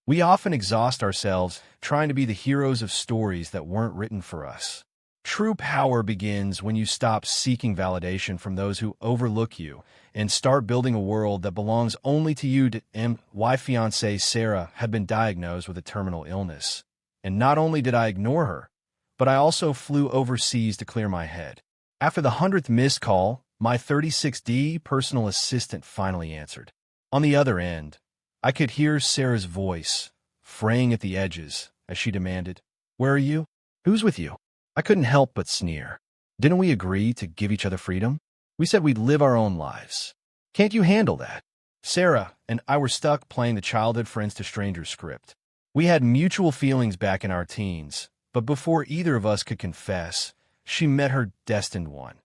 We often exhaust ourselves trying to be the heroes of stories that weren't written for us. True power begins when you stop seeking validation from those who overlook you and start building a world that belongs only to you. My fiancée Sarah had been diagnosed with a terminal illness, and not only did I ignore her, but I also flew overseas to clear my head. After the 100th missed call, my 36D personal assistant finally answered. On the other end, I could hear Sarah's voice, fraying at the edges, as she demanded, "Where are you? Who's with you?" I couldn't help but sneer. Didn't we agree to give each other freedom? We said we'd live our own lives. Can't you handle that? Sarah and I were stuck playing the childhood friends to strangers script. We had mutual feelings back in our teens, but before either of us could confess, she met her destined one,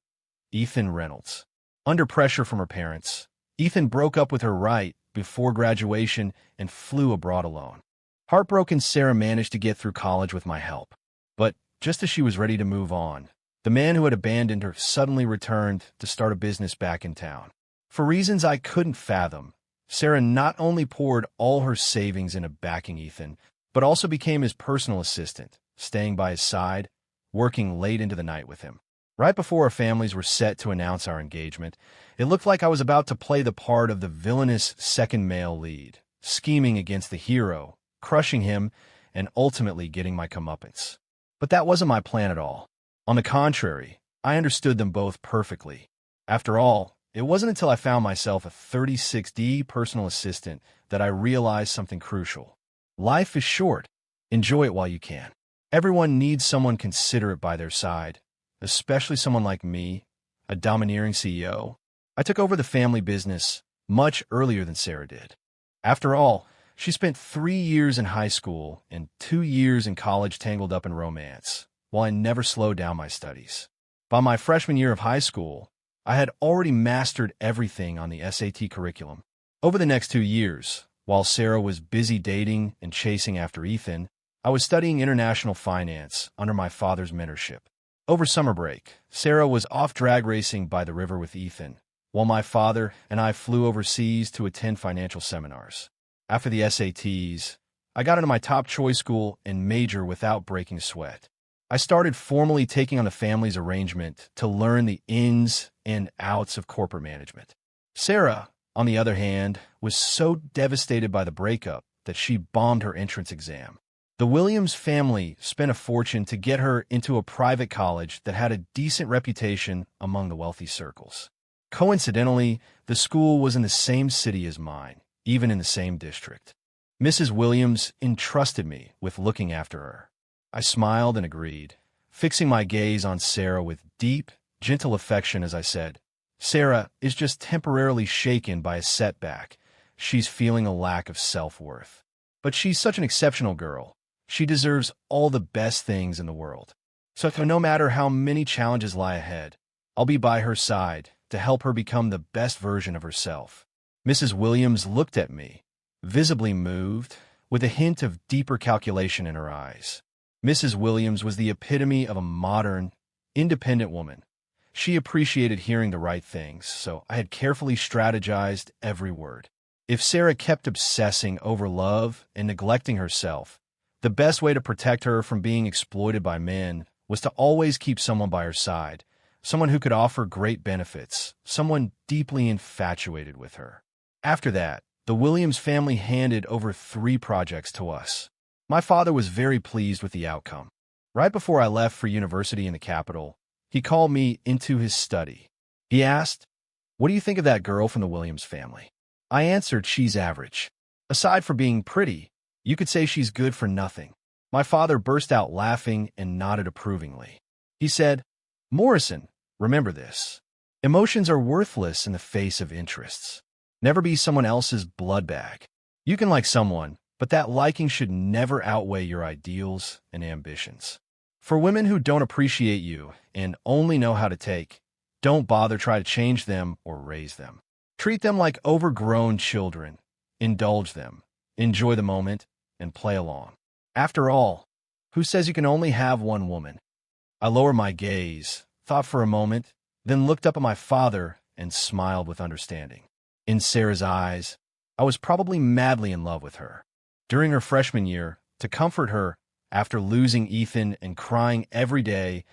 Ethan Reynolds. Under pressure from her parents, Ethan broke up with her right before graduation and flew abroad alone. Heartbroken, Sarah managed to get through college with my help. But just as she was ready to move on, the man who had abandoned her suddenly returned to start a business back in town. For reasons I couldn't fathom, Sarah not only poured all her savings into backing Ethan, but also became his personal assistant, staying by his side, working late into the night with him. Right before our families were set to announce our engagement, it looked like I was about to play the part of the villainous second male lead, scheming against the hero, crushing him, and ultimately getting my comeuppance. But that wasn't my plan at all. On the contrary, I understood them both perfectly. After all, it wasn't until I found myself a 36D personal assistant that I realized something crucial. Life is short. Enjoy it while you can. Everyone needs someone considerate by their side, especially someone like me, a domineering CEO. I took over the family business much earlier than Sarah did. After all, she spent 3 years in high school and 2 years in college tangled up in romance, while I never slowed down my studies. By my freshman year of high school, I had already mastered everything on the SAT curriculum. Over the next 2 years, while Sarah was busy dating and chasing after Ethan, I was studying international finance under my father's mentorship. Over summer break, Sarah was off drag racing by the river with Ethan, while my father and I flew overseas to attend financial seminars. After the SATs, I got into my top choice school and major without breaking a sweat. I started formally taking on the family's arrangement to learn the ins and outs of corporate management. Sarah, on the other hand, was so devastated by the breakup that she bombed her entrance exam. The Williams family spent a fortune to get her into a private college that had a decent reputation among the wealthy circles. Coincidentally, the school was in the same city as mine, even in the same district. Mrs. Williams entrusted me with looking after her. I smiled and agreed, fixing my gaze on Sarah with deep, gentle affection as I said, "Sarah is just temporarily shaken by a setback. She's feeling a lack of self-worth. But she's such an exceptional girl. She deserves all the best things in the world. So no matter how many challenges lie ahead, I'll be by her side to help her become the best version of herself." Mrs. Williams looked at me, visibly moved, with a hint of deeper calculation in her eyes. Mrs. Williams was the epitome of a modern, independent woman. She appreciated hearing the right things, so I had carefully strategized every word. If Sarah kept obsessing over love and neglecting herself, the best way to protect her from being exploited by men was to always keep someone by her side, someone who could offer great benefits, someone deeply infatuated with her. After that, the Williams family handed over 3 projects to us. My father was very pleased with the outcome. Right before I left for university in the capital, he called me into his study. He asked, "What do you think of that girl from the Williams family?" I answered, "She's average. Aside from being pretty, you could say she's good for nothing." My father burst out laughing and nodded approvingly. He said, "Morrison, remember this. Emotions are worthless in the face of interests. Never be someone else's blood bag. You can like someone, but that liking should never outweigh your ideals and ambitions. For women who don't appreciate you and only know how to take, don't bother trying to change them or raise them. Treat them like overgrown children. Indulge them. Enjoy the moment and play along. After all, who says you can only have one woman?" I lowered my gaze, thought for a moment, then looked up at my father and smiled with understanding. In Sarah's eyes, I was probably madly in love with her. During her freshman year, to comfort her after losing Ethan and crying every day,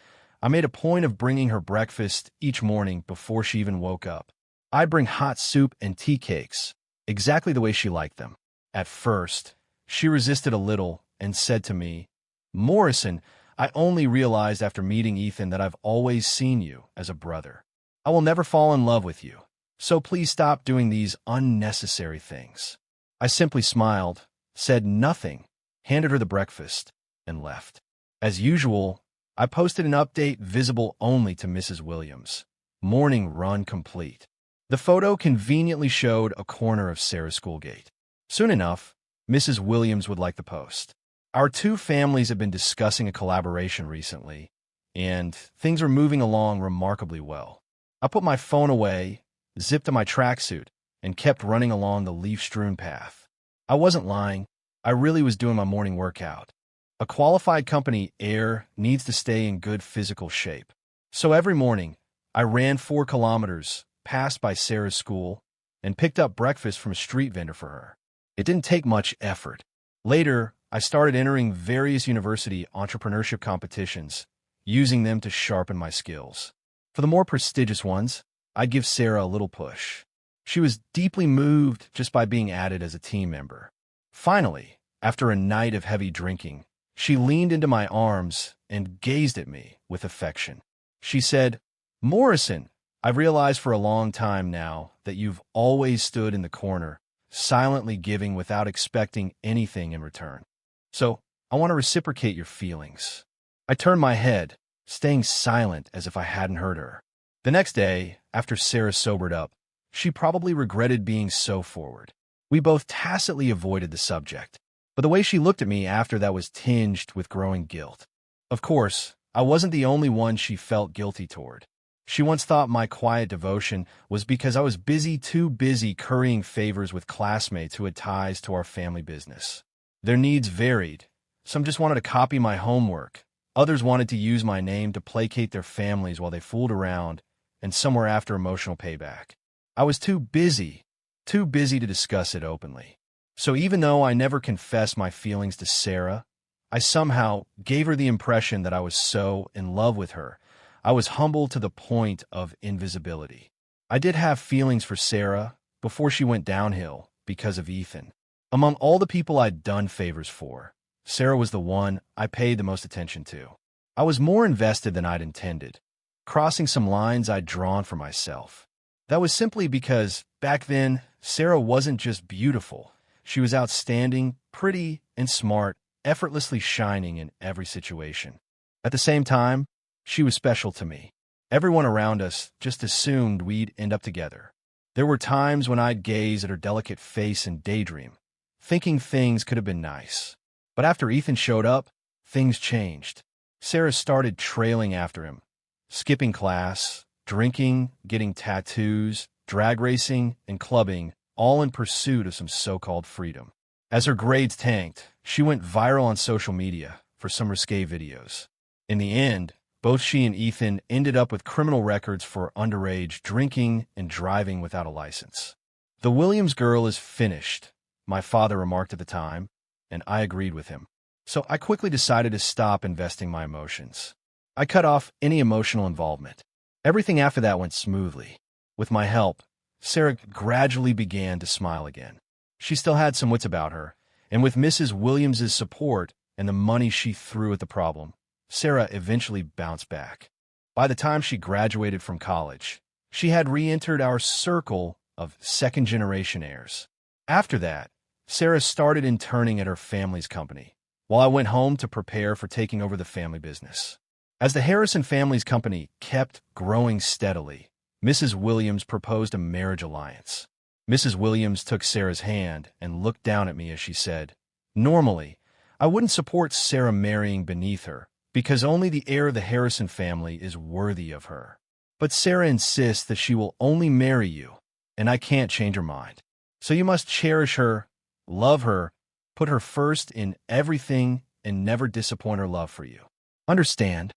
I made a point of bringing her breakfast each morning before she even woke up. I'd bring hot soup and tea cakes, exactly the way she liked them. At first, she resisted a little and said to me, "Morrison, I only realized after meeting Ethan that I've always seen you as a brother. I will never fall in love with you, so please stop doing these unnecessary things." I simply smiled, said nothing, handed her the breakfast, and left. As usual, I posted an update visible only to Mrs. Williams. Morning run complete. The photo conveniently showed a corner of Sarah's school gate. Soon enough, Mrs. Williams would like the post. Our two families have been discussing a collaboration recently, and things are moving along remarkably well. I put my phone away, zipped to my tracksuit, and kept running along the leaf-strewn path. I wasn't lying. I really was doing my morning workout. A qualified company heir needs to stay in good physical shape. So every morning, I ran 4 kilometers, passed by Sarah's school, and picked up breakfast from a street vendor for her. It didn't take much effort. Later, I started entering various university entrepreneurship competitions, using them to sharpen my skills. For the more prestigious ones, I'd give Sarah a little push. She was deeply moved just by being added as a team member. Finally, after a night of heavy drinking, she leaned into my arms and gazed at me with affection. She said, "Morrison, I've realized for a long time now that you've always stood in the corner, silently giving without expecting anything in return. So, I want to reciprocate your feelings." I turned my head, staying silent as if I hadn't heard her. The next day, after Sarah sobered up, she probably regretted being so forward. We both tacitly avoided the subject, but the way she looked at me after that was tinged with growing guilt. Of course, I wasn't the only one she felt guilty toward. She once thought my quiet devotion was because I was too busy currying favors with classmates who had ties to our family business. Their needs varied. Some just wanted to copy my homework. Others wanted to use my name to placate their families while they fooled around, and some were after emotional payback. I was too busy to discuss it openly. So even though I never confessed my feelings to Sarah, I somehow gave her the impression that I was so in love with her. I was humble to the point of invisibility. I did have feelings for Sarah before she went downhill because of Ethan. Among all the people I'd done favors for, Sarah was the one I paid the most attention to. I was more invested than I'd intended, crossing some lines I'd drawn for myself. That was simply because, back then, Sarah wasn't just beautiful. She was outstanding, pretty, and smart, effortlessly shining in every situation. At the same time, she was special to me. Everyone around us just assumed we'd end up together. There were times when I'd gaze at her delicate face and daydream, thinking things could have been nice. But after Ethan showed up, things changed. Sarah started trailing after him, skipping class, drinking, getting tattoos, drag racing, and clubbing, all in pursuit of some so-called freedom. As her grades tanked, she went viral on social media for some risque videos. In the end, both she and Ethan ended up with criminal records for underage drinking and driving without a license. "The Williams girl is finished," my father remarked at the time, and I agreed with him. So I quickly decided to stop investing my emotions. I cut off any emotional involvement. Everything after that went smoothly. With my help, Sarah gradually began to smile again. She still had some wits about her, and with Mrs. Williams's support and the money she threw at the problem, Sarah eventually bounced back. By the time she graduated from college, she had re-entered our circle of second-generation heirs. After that, Sarah started interning at her family's company, while I went home to prepare for taking over the family business. As the Harrison family's company kept growing steadily, Mrs. Williams proposed a marriage alliance. Mrs. Williams took Sarah's hand and looked down at me as she said, "Normally, I wouldn't support Sarah marrying beneath her, because only the heir of the Harrison family is worthy of her. But Sarah insists that she will only marry you, and I can't change her mind. So you must cherish her, love her, put her first in everything, and never disappoint her love for you. Understand?"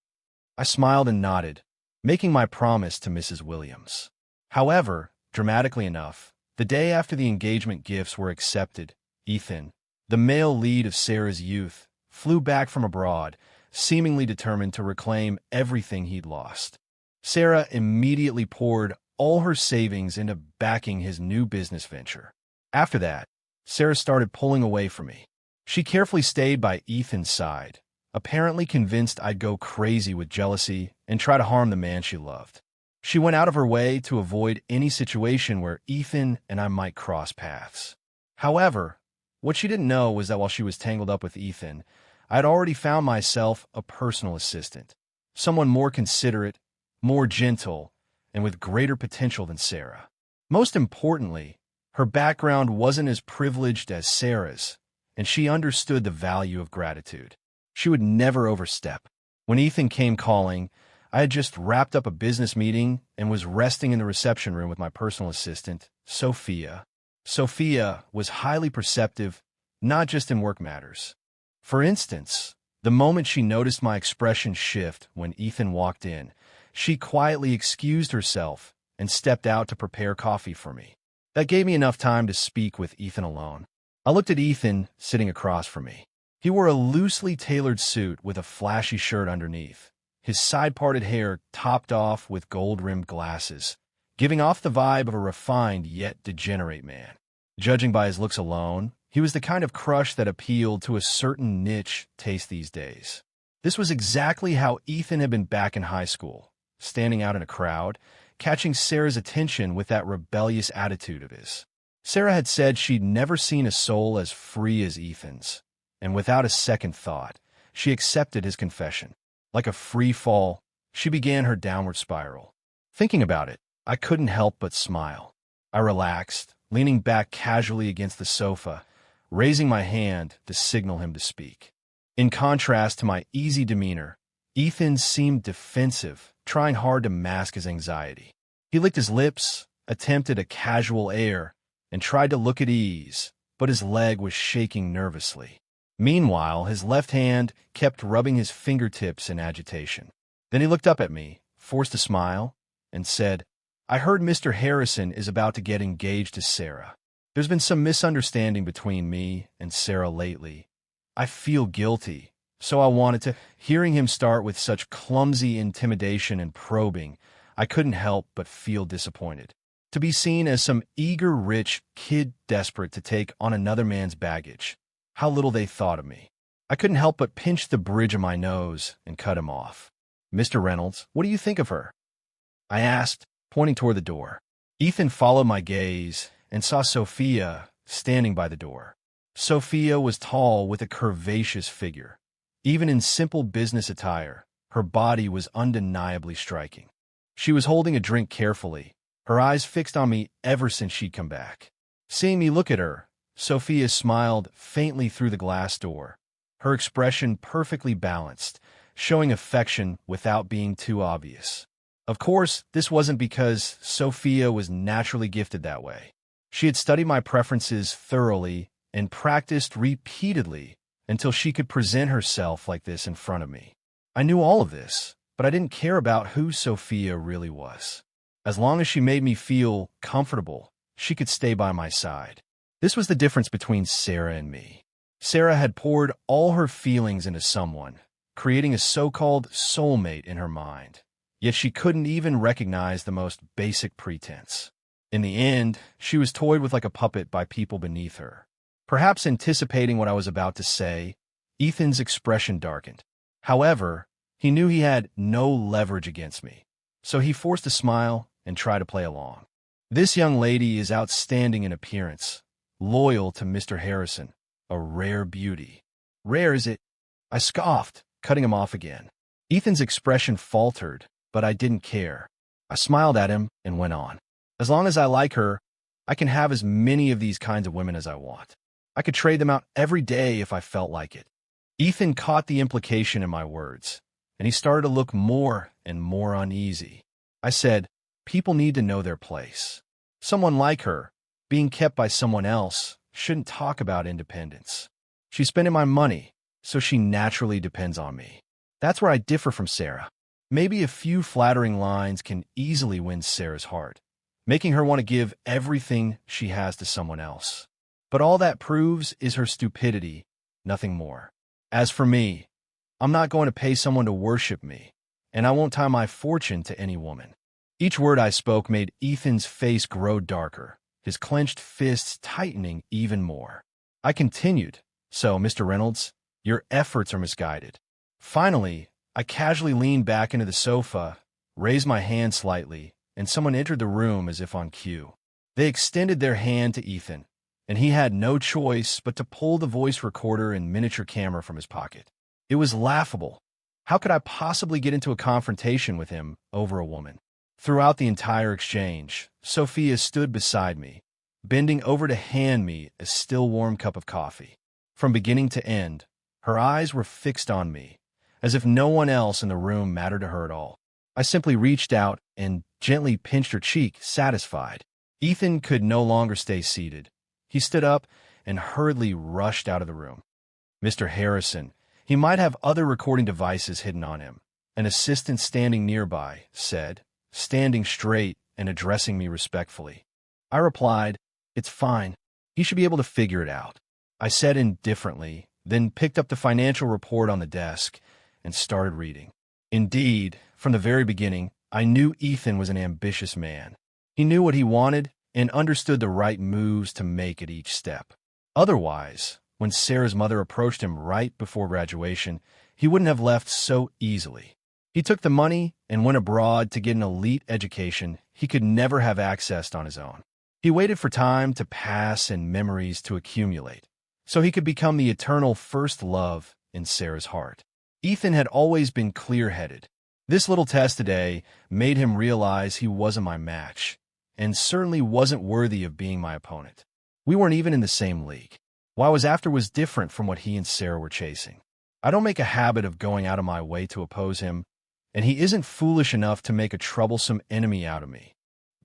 I smiled and nodded, making my promise to Mrs. Williams. However, dramatically enough, the day after the engagement gifts were accepted, Ethan, The male lead of Sarah's youth, flew back from abroad, seemingly determined to reclaim everything he'd lost. Sarah immediately poured all her savings into backing his new business venture. After that, Sarah started pulling away from me. She carefully stayed by Ethan's side, apparently convinced I'd go crazy with jealousy and try to harm the man she loved. She went out of her way to avoid any situation where Ethan and I might cross paths. However, what she didn't know was that while she was tangled up with Ethan, I'd already found myself a personal assistant, someone more considerate, more gentle, and with greater potential than Sarah. Most importantly, her background wasn't as privileged as Sarah's, and she understood the value of gratitude. She would never overstep. When Ethan came calling, I had just wrapped up a business meeting and was resting in the reception room with my personal assistant, Sophia. Sophia was highly perceptive, not just in work matters. For instance, the moment she noticed my expression shift when Ethan walked in, she quietly excused herself and stepped out to prepare coffee for me. That gave me enough time to speak with Ethan alone. I looked at Ethan sitting across from me. He wore a loosely tailored suit with a flashy shirt underneath, his side-parted hair topped off with gold-rimmed glasses, giving off the vibe of a refined yet degenerate man. Judging by his looks alone, he was the kind of crush that appealed to a certain niche taste these days. This was exactly how Ethan had been back in high school, standing out in a crowd, catching Sarah's attention with that rebellious attitude of his. Sarah had said she'd never seen a soul as free as Ethan's, and without a second thought, she accepted his confession. Like a free fall, she began her downward spiral. Thinking about it, I couldn't help but smile. I relaxed, leaning back casually against the sofa, raising my hand to signal him to speak. In contrast to my easy demeanor, Ethan seemed defensive, trying hard to mask his anxiety. He licked his lips, attempted a casual air, and tried to look at ease, but his leg was shaking nervously. Meanwhile, his left hand kept rubbing his fingertips in agitation. Then he looked up at me, forced a smile, and said, "I heard Mr. Harrison is about to get engaged to Sarah. There's been some misunderstanding between me and Sarah lately. I feel guilty, so I wanted to." Hearing him start with such clumsy intimidation and probing, I couldn't help but feel disappointed. To be seen as some eager, rich kid desperate to take on another man's baggage. How little they thought of me. I couldn't help but pinch the bridge of my nose and cut him off. "Mr. Reynolds, what do you think of her?" I asked, pointing toward the door. Ethan followed my gaze and saw Sophia standing by the door. Sophia was tall with a curvaceous figure. Even in simple business attire, her body was undeniably striking. She was holding a drink carefully, her eyes fixed on me ever since she'd come back. Seeing me look at her, Sophia smiled faintly through the glass door, her expression perfectly balanced, showing affection without being too obvious. Of course, this wasn't because Sophia was naturally gifted that way. She had studied my preferences thoroughly and practiced repeatedly until she could present herself like this in front of me. I knew all of this, but I didn't care about who Sophia really was. As long as she made me feel comfortable, she could stay by my side. This was the difference between Sarah and me. Sarah had poured all her feelings into someone, creating a so-called soulmate in her mind. Yet she couldn't even recognize the most basic pretense. In the end, she was toyed with like a puppet by people beneath her. Perhaps anticipating what I was about to say, Ethan's expression darkened. However, he knew he had no leverage against me, so he forced a smile and tried to play along. "This young lady is outstanding in appearance, loyal to Mr. Harrison, a rare beauty." "Rare, is it?" I scoffed, cutting him off again. Ethan's expression faltered, but I didn't care. I smiled at him and went on. "As long as I like her, I can have as many of these kinds of women as I want. I could trade them out every day if I felt like it." Ethan caught the implication in my words, and he started to look more and more uneasy. I said, "People need to know their place. Someone like her, being kept by someone else, shouldn't talk about independence. She's spending my money, so she naturally depends on me. That's where I differ from Sarah. Maybe a few flattering lines can easily win Sarah's heart, making her want to give everything she has to someone else. But all that proves is her stupidity, nothing more. As for me, I'm not going to pay someone to worship me, and I won't tie my fortune to any woman. Each word I spoke made Ethan's face grow darker, his clenched fists tightening even more. I continued, "So, Mr. Reynolds, your efforts are misguided." Finally, I casually leaned back into the sofa, raised my hand slightly, and someone entered the room as if on cue. They extended their hand to Ethan, and he had no choice but to pull the voice recorder and miniature camera from his pocket. It was laughable. How could I possibly get into a confrontation with him over a woman? Throughout the entire exchange, Sophia stood beside me, bending over to hand me a still warm cup of coffee. From beginning to end, her eyes were fixed on me, as if no one else in the room mattered to her at all. I simply reached out and gently pinched her cheek, satisfied. Ethan could no longer stay seated. He stood up and hurriedly rushed out of the room. Mr. Harrison, he might have other recording devices hidden on him, an assistant standing nearby said, standing straight and addressing me respectfully. I replied, "It's fine. He should be able to figure it out." I said indifferently, then picked up the financial report on the desk and started reading. Indeed, from the very beginning, I knew Ethan was an ambitious man. He knew what he wanted and understood the right moves to make at each step. Otherwise, when Sarah's mother approached him right before graduation, he wouldn't have left so easily. He took the money and went abroad to get an elite education he could never have accessed on his own. He waited for time to pass and memories to accumulate, so he could become the eternal first love in Sarah's heart. Ethan had always been clear-headed. This little test today made him realize he wasn't my match, and certainly wasn't worthy of being my opponent. We weren't even in the same league. What I was after was different from what he and Sarah were chasing. I don't make a habit of going out of my way to oppose him, and he isn't foolish enough to make a troublesome enemy out of me.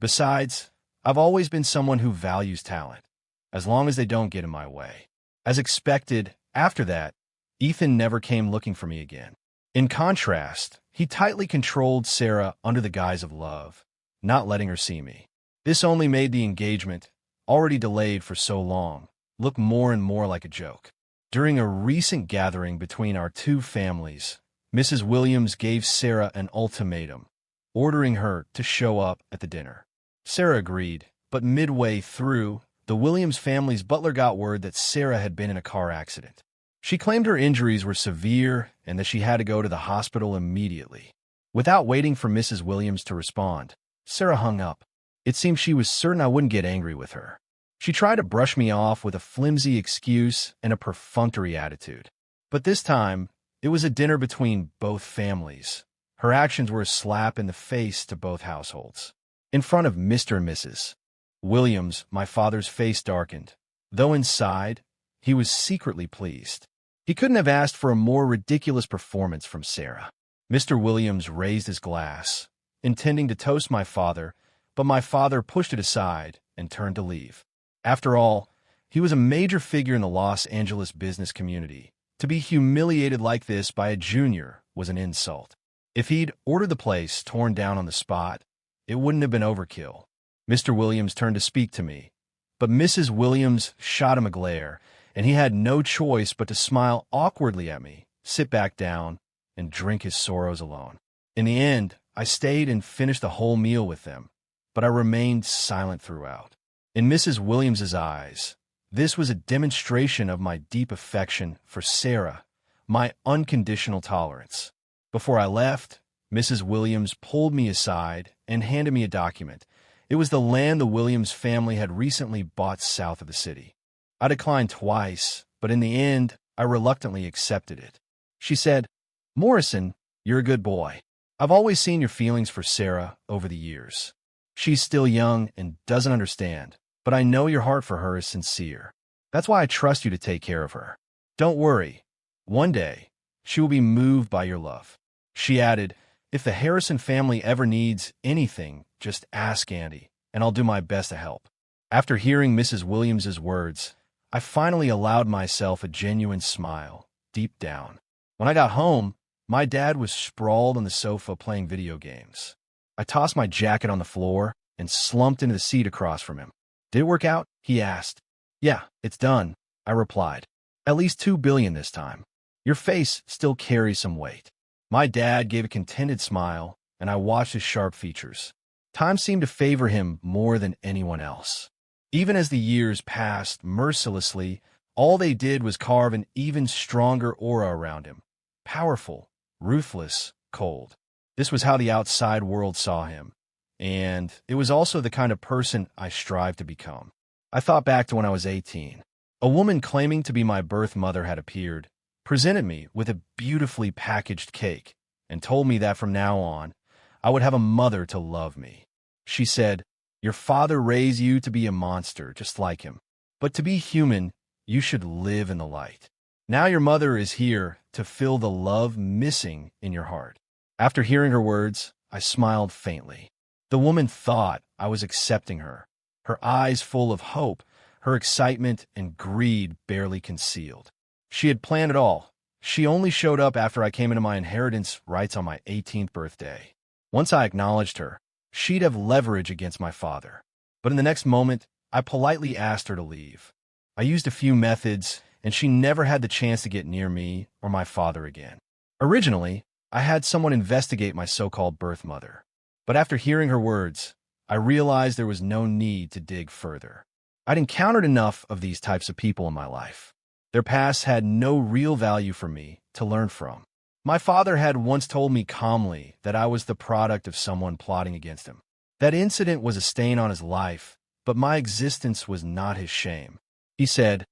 Besides, I've always been someone who values talent, as long as they don't get in my way. As expected, after that, Ethan never came looking for me again. In contrast, he tightly controlled Sarah under the guise of love, not letting her see me. This only made the engagement, already delayed for so long, look more and more like a joke. During a recent gathering between our two families, Mrs. Williams gave Sarah an ultimatum, ordering her to show up at the dinner. Sarah agreed, but midway through, the Williams family's butler got word that Sarah had been in a car accident. She claimed her injuries were severe and that she had to go to the hospital immediately. Without waiting for Mrs. Williams to respond, Sarah hung up. It seemed she was certain I wouldn't get angry with her. She tried to brush me off with a flimsy excuse and a perfunctory attitude. But this time, it was a dinner between both families. Her actions were a slap in the face to both households. In front of Mr. and Mrs. Williams, my father's face darkened, though inside, he was secretly pleased. He couldn't have asked for a more ridiculous performance from Sarah. Mr. Williams raised his glass, intending to toast my father, but my father pushed it aside and turned to leave. After all, he was a major figure in the Los Angeles business community. To be humiliated like this by a junior was an insult. If he'd ordered the place torn down on the spot, it wouldn't have been overkill. Mr. Williams turned to speak to me, but Mrs. Williams shot him a glare, and he had no choice but to smile awkwardly at me, sit back down, and drink his sorrows alone. In the end, I stayed and finished the whole meal with them, but I remained silent throughout. In Mrs. Williams's eyes, this was a demonstration of my deep affection for Sarah, my unconditional tolerance. Before I left, Mrs. Williams pulled me aside and handed me a document. It was the land the Williams family had recently bought south of the city. I declined twice, but in the end, I reluctantly accepted it. She said, "Morrison, you're a good boy. I've always seen your feelings for Sarah over the years. She's still young and doesn't understand, but I know your heart for her is sincere. That's why I trust you to take care of her. Don't worry. One day, she will be moved by your love." She added, "If the Harrison family ever needs anything, just ask Andy, and I'll do my best to help." After hearing Mrs. Williams's words, I finally allowed myself a genuine smile, deep down. When I got home, my dad was sprawled on the sofa playing video games. I tossed my jacket on the floor and slumped into the seat across from him. "Did it work out?" he asked. Yeah, it's done, I replied. At least 2 billion this time. Your face still carries some weight. My dad gave a contented smile, and I watched his sharp features. Time seemed to favor him more than anyone else. Even as the years passed mercilessly, all they did was carve an even stronger aura around him. Powerful, ruthless, cold. This was how the outside world saw him. And it was also the kind of person I strived to become. I thought back to when I was 18. A woman claiming to be my birth mother had appeared, presented me with a beautifully packaged cake, and told me that from now on, I would have a mother to love me. She said, "Your father raised you to be a monster just like him. But to be human, you should live in the light. Now your mother is here to fill the love missing in your heart." After hearing her words, I smiled faintly. The woman thought I was accepting her, her eyes full of hope, her excitement and greed barely concealed. She had planned it all. She only showed up after I came into my inheritance rights on my 18th birthday. Once I acknowledged her, she'd have leverage against my father. But in the next moment, I politely asked her to leave. I used a few methods, and she never had the chance to get near me or my father again. Originally, I had someone investigate my so-called birth mother. But after hearing her words, I realized there was no need to dig further. I'd encountered enough of these types of people in my life. Their past had no real value for me to learn from. My father had once told me calmly that I was the product of someone plotting against him. That incident was a stain on his life, but my existence was not his shame. He said,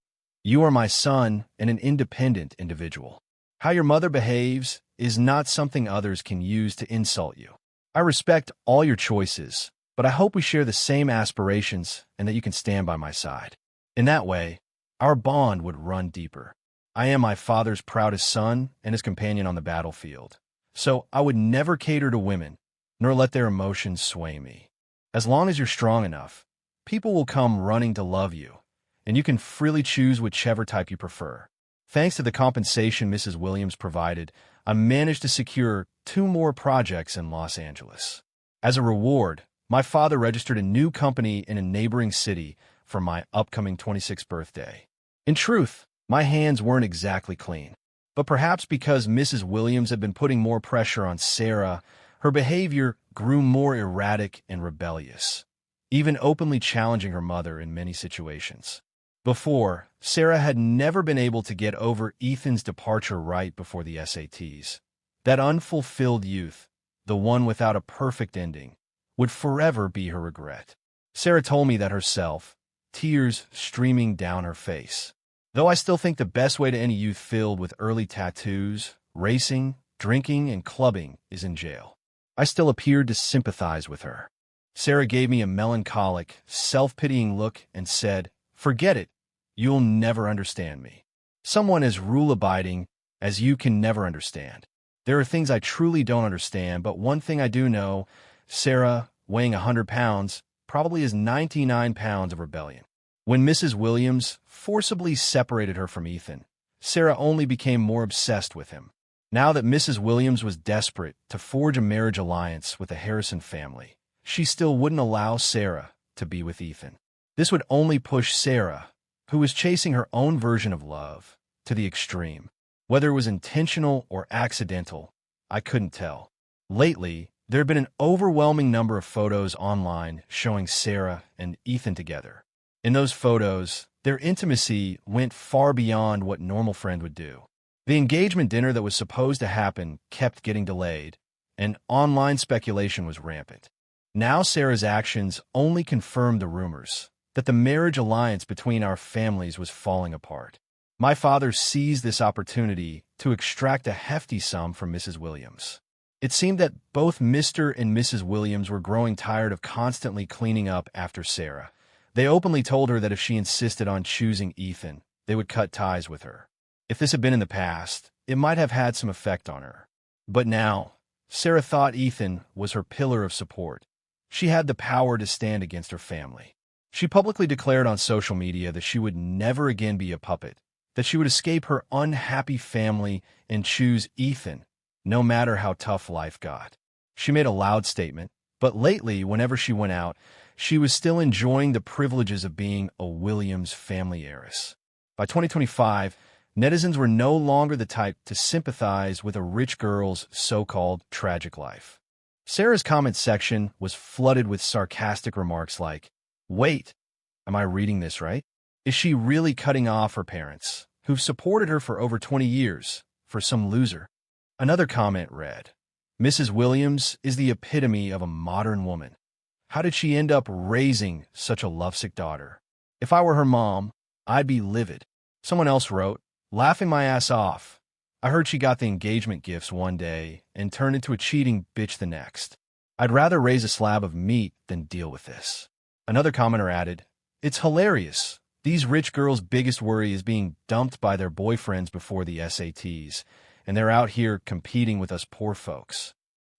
"You are my son and an independent individual. How your mother behaves is not something others can use to insult you. I respect all your choices, but I hope we share the same aspirations and that you can stand by my side." In that way, our bond would run deeper. I am my father's proudest son and his companion on the battlefield, so I would never cater to women, nor let their emotions sway me. As long as you're strong enough, people will come running to love you, and you can freely choose whichever type you prefer. Thanks to the compensation Mrs. Williams provided, I managed to secure 2 more projects in Los Angeles. As a reward, my father registered a new company in a neighboring city for my upcoming 26th birthday. In truth, my hands weren't exactly clean. But perhaps because Mrs. Williams had been putting more pressure on Sarah, her behavior grew more erratic and rebellious, even openly challenging her mother in many situations. Before, Sarah had never been able to get over Ethan's departure right before the SATs. That unfulfilled youth, the one without a perfect ending, would forever be her regret. Sarah told me that herself, tears streaming down her face. Though I still think the best way to end a youth filled with early tattoos, racing, drinking, and clubbing is in jail, I still appeared to sympathize with her. Sarah gave me a melancholic, self-pitying look and said, "Forget it. You'll never understand me. Someone as rule-abiding as you can never understand. There are things I truly don't understand, but one thing I do know, Sarah, weighing 100 pounds, probably is 99 pounds of rebellion." When Mrs. Williams forcibly separated her from Ethan, Sarah only became more obsessed with him. Now that Mrs. Williams was desperate to forge a marriage alliance with the Harrison family, she still wouldn't allow Sarah to be with Ethan. This would only push Sarah, who was chasing her own version of love, to the extreme. Whether it was intentional or accidental, I couldn't tell. Lately, there had been an overwhelming number of photos online showing Sarah and Ethan together. In those photos, their intimacy went far beyond what a normal friend would do. The engagement dinner that was supposed to happen kept getting delayed, and online speculation was rampant. Now Sarah's actions only confirmed the rumors that the marriage alliance between our families was falling apart. My father seized this opportunity to extract a hefty sum from Mrs. Williams. It seemed that both Mr. and Mrs. Williams were growing tired of constantly cleaning up after Sarah. They openly told her that if she insisted on choosing Ethan, they would cut ties with her. If this had been in the past, it might have had some effect on her. But now, Sarah thought Ethan was her pillar of support. She had the power to stand against her family. She publicly declared on social media that she would never again be a puppet, that she would escape her unhappy family and choose Ethan, no matter how tough life got. She made a loud statement, But lately, whenever she went out, she was still enjoying the privileges of being a Williams family heiress. By 2025, netizens were no longer the type to sympathize with a rich girl's so-called tragic life. Sarah's comment section was flooded with sarcastic remarks like, "Wait, am I reading this right? Is she really cutting off her parents, who've supported her for over 20 years, for some loser?" Another comment read, "Mrs. Williams is the epitome of a modern woman. How did she end up raising such a lovesick daughter? If I were her mom, I'd be livid." Someone else wrote, "Laughing my ass off. I heard she got the engagement gifts one day and turned into a cheating bitch the next. I'd rather raise a slab of meat than deal with this." Another commenter added, "It's hilarious. These rich girls' biggest worry is being dumped by their boyfriends before the SATs, and they're out here competing with us poor folks.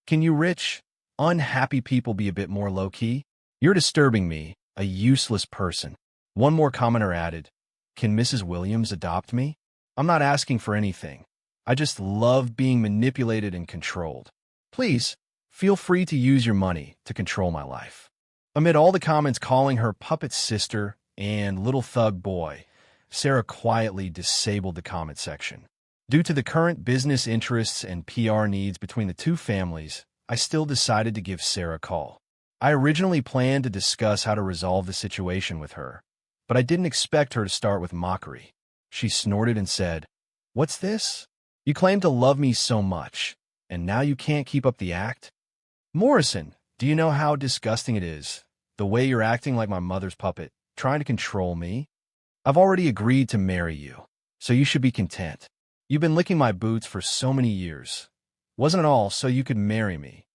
Can you rich, unhappy people be a bit more low-key? You're disturbing me, a useless person." One more commenter added, "Can Mrs. Williams adopt me? I'm not asking for anything. I just love being manipulated and controlled. Please, feel free to use your money to control my life." Amid all the comments calling her puppet sister and little thug boy, Sarah quietly disabled the comment section. Due to the current business interests and PR needs between the two families, I still decided to give Sarah a call. I originally planned to discuss how to resolve the situation with her, but I didn't expect her to start with mockery. She snorted and said, "What's this? You claim to love me so much, and now you can't keep up the act? Morrison, do you know how disgusting it is, the way you're acting like my mother's puppet, trying to control me? I've already agreed to marry you, so you should be content. You've been licking my boots for so many years. Wasn't it all so you could marry me?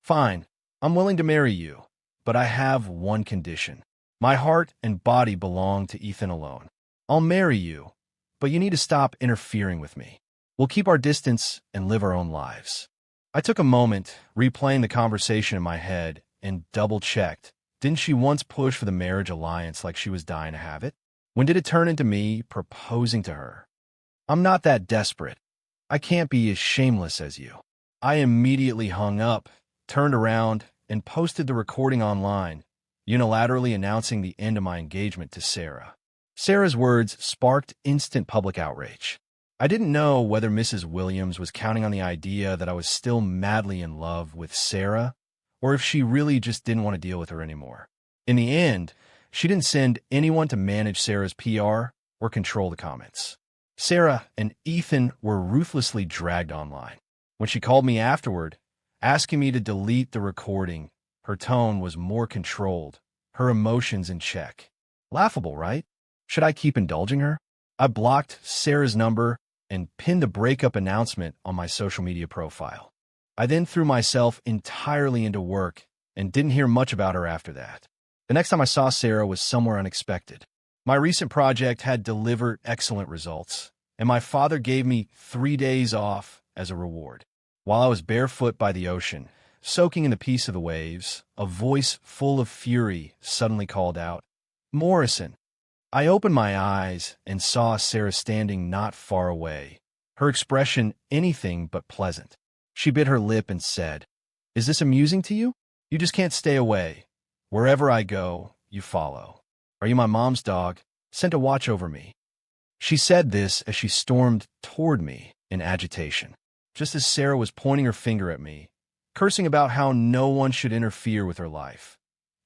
Fine, I'm willing to marry you, but I have one condition. My heart and body belong to Ethan alone. I'll marry you, but you need to stop interfering with me. We'll keep our distance and live our own lives." I took a moment, replaying the conversation in my head, and double-checked. Didn't she once push for the marriage alliance like she was dying to have it? When did it turn into me proposing to her? I'm not that desperate. I can't be as shameless as you. I immediately hung up, turned around, and posted the recording online, unilaterally announcing the end of my engagement to Sarah. Sarah's words sparked instant public outrage. I didn't know whether Mrs. Williams was counting on the idea that I was still madly in love with Sarah, or if she really just didn't want to deal with her anymore. In the end, she didn't send anyone to manage Sarah's PR or control the comments. Sarah and Ethan were ruthlessly dragged online. When she called me afterward, asking me to delete the recording, her tone was more controlled, her emotions in check. Laughable, right? Should I keep indulging her? I blocked Sarah's number and pinned the breakup announcement on my social media profile. I then threw myself entirely into work and didn't hear much about her after that. The next time I saw Sarah was somewhere unexpected. My recent project had delivered excellent results, and my father gave me 3 days off as a reward. While I was barefoot by the ocean, soaking in the peace of the waves, a voice full of fury suddenly called out, "Morrison." I opened my eyes and saw Sarah standing not far away, her expression anything but pleasant. She bit her lip and said, "Is this amusing to you? You just can't stay away. Wherever I go, you follow. Are you my mom's dog, sent to watch over me?" She said this as she stormed toward me in agitation, just as Sarah was pointing her finger at me, cursing about how no one should interfere with her life.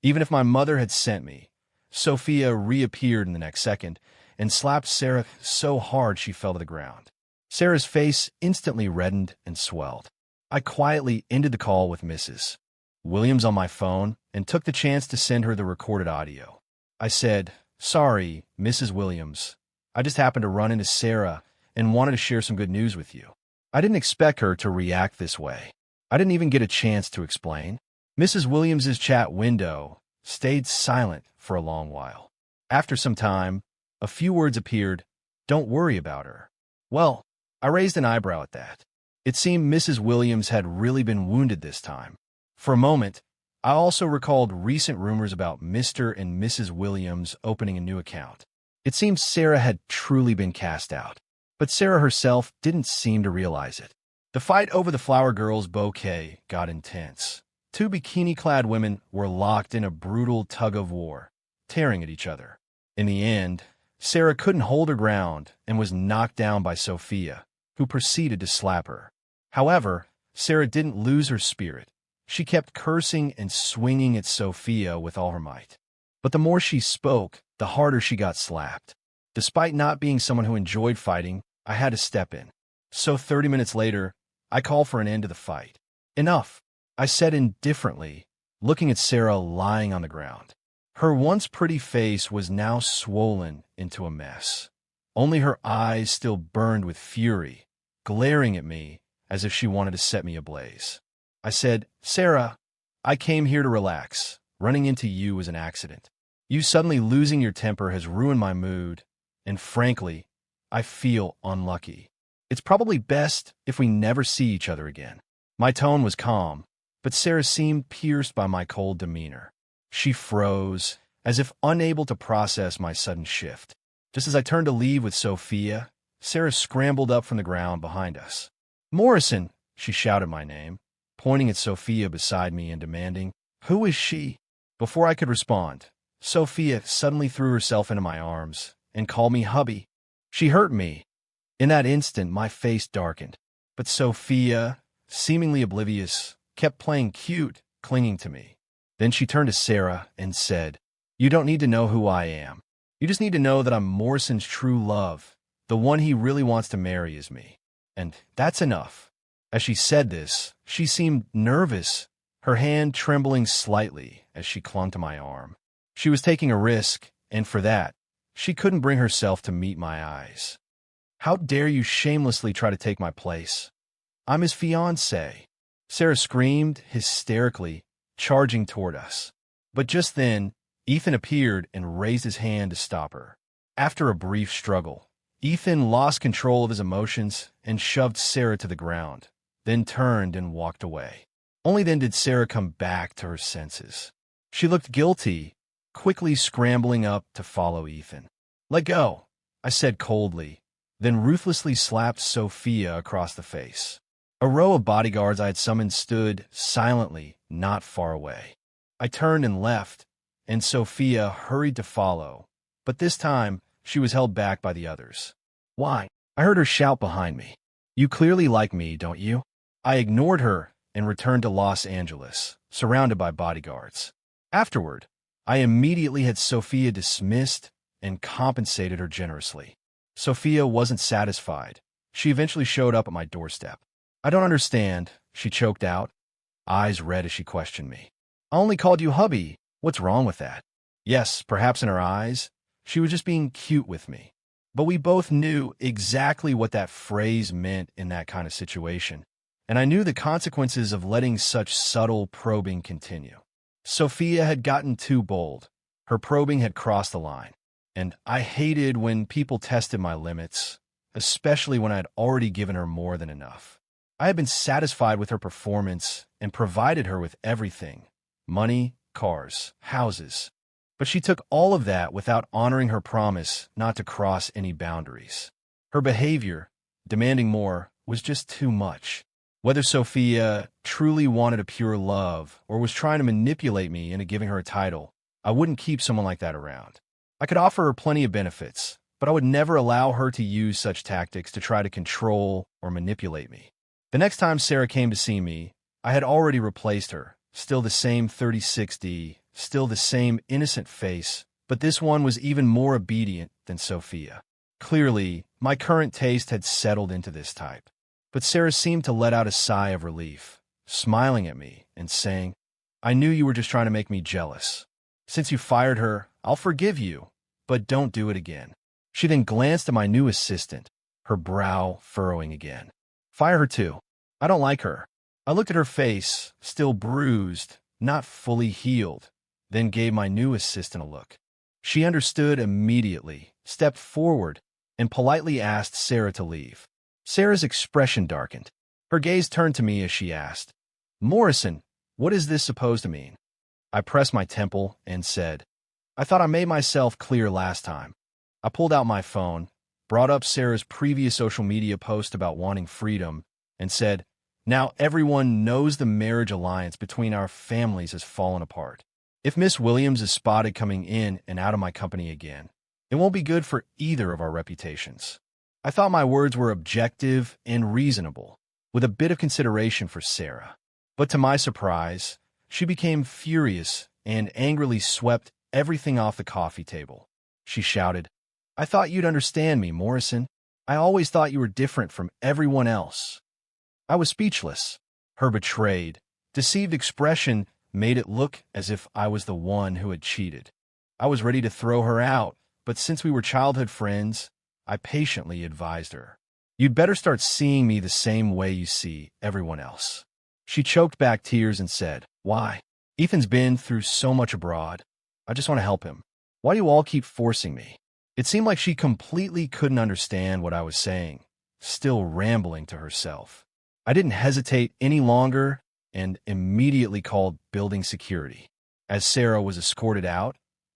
Even if my mother had sent me, Sophia reappeared in the next second and slapped Sarah so hard she fell to the ground. Sarah's face instantly reddened and swelled. I quietly ended the call with Mrs. Williams on my phone and took the chance to send her the recorded audio. I said, "Sorry, Mrs. Williams. I just happened to run into Sarah and wanted to share some good news with you." I didn't expect her to react this way. I didn't even get a chance to explain. Mrs. Williams's chat window stayed silent for a long while. After some time, a few words appeared. "Don't worry about her." Well, I raised an eyebrow at that. It seemed Mrs. Williams had really been wounded this time. For a moment, I also recalled recent rumors about Mr. and Mrs. Williams opening a new account. It seemed Sarah had truly been cast out, but Sarah herself didn't seem to realize it. The fight over the Flower Girls bouquet got intense. Two bikini-clad women were locked in a brutal tug-of-war, tearing at each other. In the end, Sarah couldn't hold her ground and was knocked down by Sophia, who proceeded to slap her. However, Sarah didn't lose her spirit. She kept cursing and swinging at Sophia with all her might. But the more she spoke, the harder she got slapped. Despite not being someone who enjoyed fighting, I had to step in. So 30 minutes later, I called for an end to the fight. Enough, I said indifferently, looking at Sarah lying on the ground. Her once pretty face was now swollen into a mess. Only her eyes still burned with fury, glaring at me as if she wanted to set me ablaze. I said, "Sarah, I came here to relax. Running into you was an accident. You suddenly losing your temper has ruined my mood, and frankly, I feel unlucky. It's probably best if we never see each other again." My tone was calm, but Sarah seemed pierced by my cold demeanor. She froze, as if unable to process my sudden shift. Just as I turned to leave with Sophia, Sarah scrambled up from the ground behind us. "Morrison!" She shouted my name, pointing at Sophia beside me and demanding, "Who is she?" Before I could respond, Sophia suddenly threw herself into my arms and called me hubby. She hurt me. In that instant, my face darkened. But Sophia, seemingly oblivious, kept playing cute, clinging to me. Then she turned to Sarah and said, "You don't need to know who I am. You just need to know that I'm Morrison's true love. The one he really wants to marry is me. And that's enough." As she said this, she seemed nervous, her hand trembling slightly as she clung to my arm. She was taking a risk, and for that, she couldn't bring herself to meet my eyes. "How dare you shamelessly try to take my place? I'm his fiancée," Sarah screamed hysterically, charging toward us. But just then, Ethan appeared and raised his hand to stop her. After a brief struggle, Ethan lost control of his emotions and shoved Sarah to the ground, then turned and walked away. Only then did Sarah come back to her senses. She looked guilty, quickly scrambling up to follow Ethan. "Let go," I said coldly, then ruthlessly slapped Sophia across the face. A row of bodyguards I had summoned stood silently not far away. I turned and left, and Sophia hurried to follow, but this time she was held back by the others. "Why?" I heard her shout behind me. "You clearly like me, don't you?" I ignored her and returned to Los Angeles, surrounded by bodyguards. Afterward, I immediately had Sophia dismissed and compensated her generously. Sophia wasn't satisfied. She eventually showed up at my doorstep. "I don't understand," she choked out, eyes red as she questioned me. "I only called you hubby. What's wrong with that?" Yes, perhaps in her eyes, she was just being cute with me. But we both knew exactly what that phrase meant in that kind of situation, and I knew the consequences of letting such subtle probing continue. Sophia had gotten too bold. Her probing had crossed the line, and I hated when people tested my limits, especially when I had already given her more than enough. I had been satisfied with her performance and provided her with everything: money, cars, houses. But she took all of that without honoring her promise not to cross any boundaries. Her behavior, demanding more, was just too much. Whether Sophia truly wanted a pure love or was trying to manipulate me into giving her a title, I wouldn't keep someone like that around. I could offer her plenty of benefits, but I would never allow her to use such tactics to try to control or manipulate me. The next time Sarah came to see me, I had already replaced her. Still the same 36D, still the same innocent face, but this one was even more obedient than Sophia. Clearly, my current taste had settled into this type. But Sarah seemed to let out a sigh of relief, smiling at me and saying, "I knew you were just trying to make me jealous. Since you fired her, I'll forgive you, but don't do it again." She then glanced at my new assistant, her brow furrowing again. "Fire her too. I don't like her." I looked at her face, still bruised, not fully healed, then gave my new assistant a look. She understood immediately, stepped forward, and politely asked Sarah to leave. Sarah's expression darkened. Her gaze turned to me as she asked, "Morrison, what is this supposed to mean?" I pressed my temple and said, "I thought I made myself clear last time." I pulled out my phone, brought up Sarah's previous social media post about wanting freedom, and said, Now everyone knows the marriage alliance between our families has fallen apart. If Miss Williams is spotted coming in and out of my company again, it won't be good for either of our reputations. I thought my words were objective and reasonable, with a bit of consideration for Sarah. But to my surprise, she became furious and angrily swept everything off the coffee table. She shouted, "I thought you'd understand me, Morrison. I always thought you were different from everyone else." I was speechless. Her betrayed, deceived expression made it look as if I was the one who had cheated. I was ready to throw her out, but since we were childhood friends, I patiently advised her, "You'd better start seeing me the same way you see everyone else." She choked back tears and said, "Why? Ethan's been through so much abroad. I just want to help him. Why do you all keep forcing me?" It seemed like she completely couldn't understand what I was saying, still rambling to herself. I didn't hesitate any longer and immediately called building security. As Sarah was escorted out,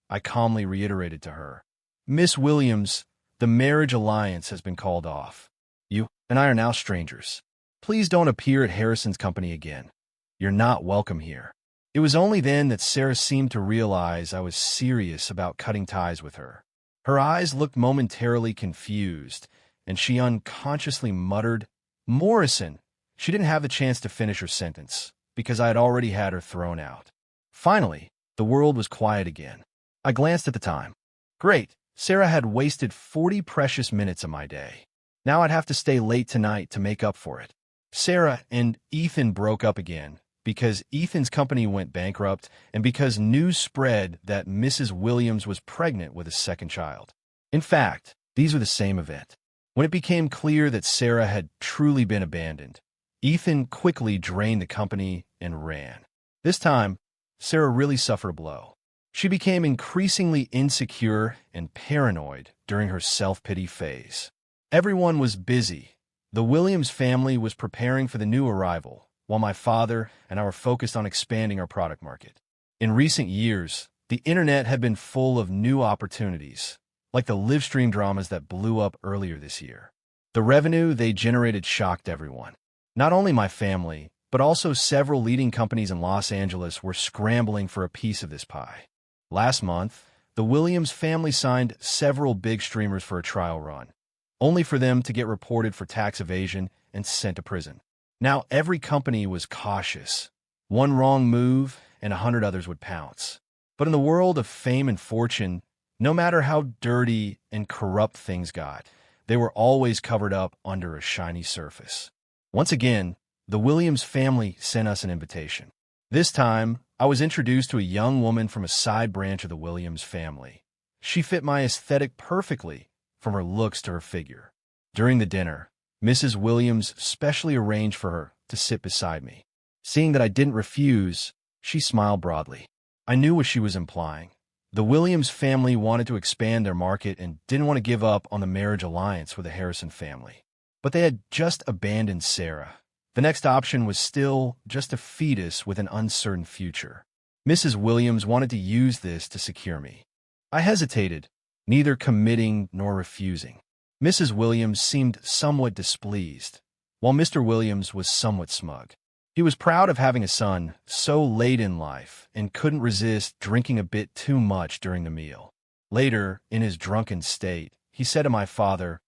I calmly reiterated to her, "Miss Williams, the marriage alliance has been called off. You and I are now strangers. Please don't appear at Harrison's company again. You're not welcome here." It was only then that Sarah seemed to realize I was serious about cutting ties with her. Her eyes looked momentarily confused, and she unconsciously muttered, "Morrison." She didn't have the chance to finish her sentence, because I had already had her thrown out. Finally, the world was quiet again. I glanced at the time. Great, Sarah had wasted 40 precious minutes of my day. Now I'd have to stay late tonight to make up for it. Sarah and Ethan broke up again, because Ethan's company went bankrupt and because news spread that Mrs. Williams was pregnant with a second child. In fact, these were the same event. When it became clear that Sarah had truly been abandoned, Ethan quickly drained the company and ran. This time, Sarah really suffered a blow. She became increasingly insecure and paranoid during her self-pity phase. Everyone was busy. The Williams family was preparing for the new arrival, while my father and I were focused on expanding our product market. In recent years, the internet had been full of new opportunities, like the live stream dramas that blew up earlier this year. The revenue they generated shocked everyone. Not only my family, but also several leading companies in Los Angeles were scrambling for a piece of this pie. Last month, the Williams family signed several big streamers for a trial run, only for them to get reported for tax evasion and sent to prison. Now every company was cautious. One wrong move and 100 others would pounce. But in the world of fame and fortune, no matter how dirty and corrupt things got, they were always covered up under a shiny surface. Once again, the Williams family sent us an invitation. This time, I was introduced to a young woman from a side branch of the Williams family. She fit my aesthetic perfectly, from her looks to her figure. During the dinner, Mrs. Williams specially arranged for her to sit beside me. Seeing that I didn't refuse, she smiled broadly. I knew what she was implying. The Williams family wanted to expand their market and didn't want to give up on the marriage alliance with the Harrison family. But they had just abandoned Sarah. The next option was still just a fetus with an uncertain future. Mrs. Williams wanted to use this to secure me. I hesitated, neither committing nor refusing. Mrs. Williams seemed somewhat displeased, while Mr. Williams was somewhat smug. He was proud of having a son so late in life and couldn't resist drinking a bit too much during the meal. Later, in his drunken state, he said to my father,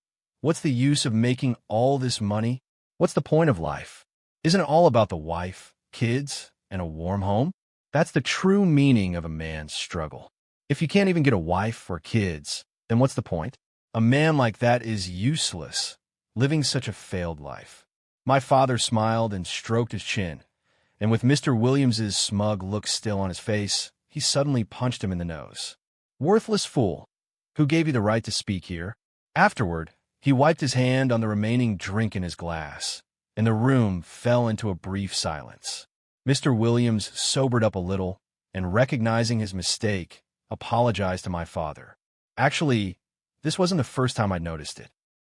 "What's the use of making all this money? What's the point of life? Isn't it all about the wife, kids, and a warm home? That's the true meaning of a man's struggle. If you can't even get a wife or kids, then what's the point? A man like that is useless, living such a failed life." My father smiled and stroked his chin, and with Mr. Williams's smug look still on his face, he suddenly punched him in the nose. "Worthless fool! Who gave you the right to speak here?" Afterward, he wiped his hand on the remaining drink in his glass, and the room fell into a brief silence. Mr. Williams sobered up a little, and recognizing his mistake, apologized to my father. Actually, this wasn't the first time I'd noticed it.